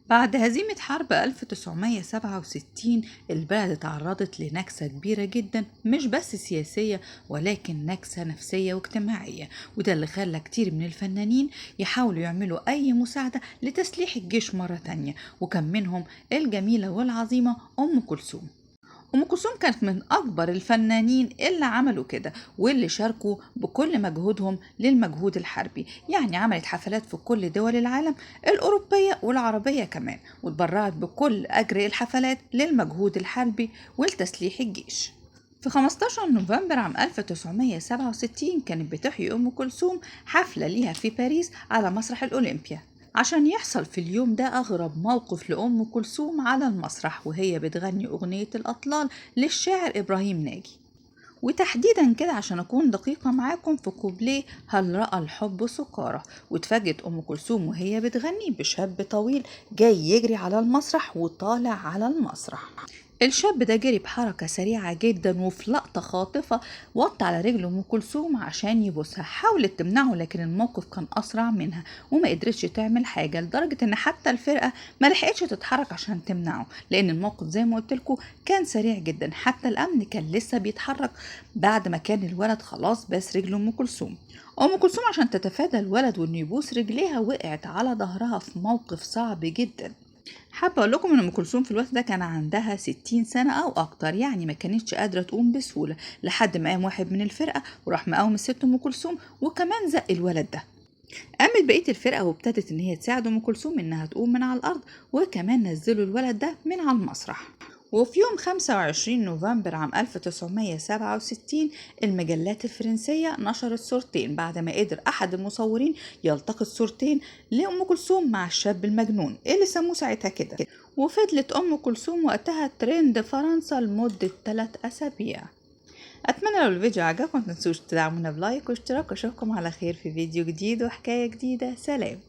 بعد هزيمة حرب 1967 البلد اتعرضت لنكسة كبيرة جدا، مش بس سياسية ولكن نكسة نفسية واجتماعية. وده اللي خلى كتير من الفنانين يحاولوا يعملوا أي مساعدة لتسليح الجيش مرة تانية، وكان منهم الجميلة والعظيمة أم كلثوم. أم كلثوم كانت من أكبر الفنانين اللي عملوا كده، واللي شاركوا بكل مجهودهم للمجهود الحربي. يعني عملت حفلات في كل دول العالم الأوروبية والعربية كمان، واتبرعت بكل أجر الحفلات للمجهود الحربي ولتسليح الجيش. في 15 نوفمبر عام 1967 كانت بتحيي أم كلثوم حفلة ليها في باريس على مسرح الأولمبيا، عشان يحصل في اليوم ده أغرب موقف لأم كلثوم على المسرح وهي بتغني أغنية الأطلال للشاعر إبراهيم ناجي. وتحديدا كده عشان أكون دقيقة معاكم في كوبليه هل رأى الحب سكارى، واتفاجئت أم كلثوم وهي بتغني بشاب طويل جاي يجري على المسرح وطالع على المسرح. الشاب ده جري بحركة سريعة جدا، وفي لقطة خاطفة وطى على رجل أم كلثوم عشان يبوسها. حاولت تمنعه لكن الموقف كان أسرع منها وما قدرتش تعمل حاجة، لدرجة إن حتى الفرقة ما لحقتش تتحرك عشان تمنعه، لأن الموقف زي ما قلت لكم كان سريع جدا. حتى الأمن كان لسه بيتحرك بعد ما كان الولد خلاص باس رجل أم كلثوم. أم كلثوم عشان تتفادى الولد وإنه يبوس رجليها وقعت على ظهرها في موقف صعب جدا. حابة أقول لكم إن أم كلثوم في الوقت ده كان عندها 60 سنة أو أكتر، يعني ما كانتش قادرة تقوم بسهولة، لحد ما قام واحد من الفرقة وراح مقاوم الست أم كلثوم وكمان زق الولد ده. قامت بقية الفرقة وابتدت إن هي تساعد أم كلثوم إنها تقوم من على الأرض، وكمان نزلوا الولد ده من على المسرح. وفي يوم 25 نوفمبر عام 1967 المجلات الفرنسية نشرت صورتين بعد ما قدر أحد المصورين يلتقط صورتين لأم كلثوم مع الشاب المجنون اللي سموه ساعتها كده. وفضلت أم كلثوم وقتها ترند فرنسا لمدة 3 أسابيع. أتمنى لو الفيديو عجبكم متنسوش تدعمونا بلايك واشتراك، واشوفكم على خير في فيديو جديد وحكاية جديدة. سلام.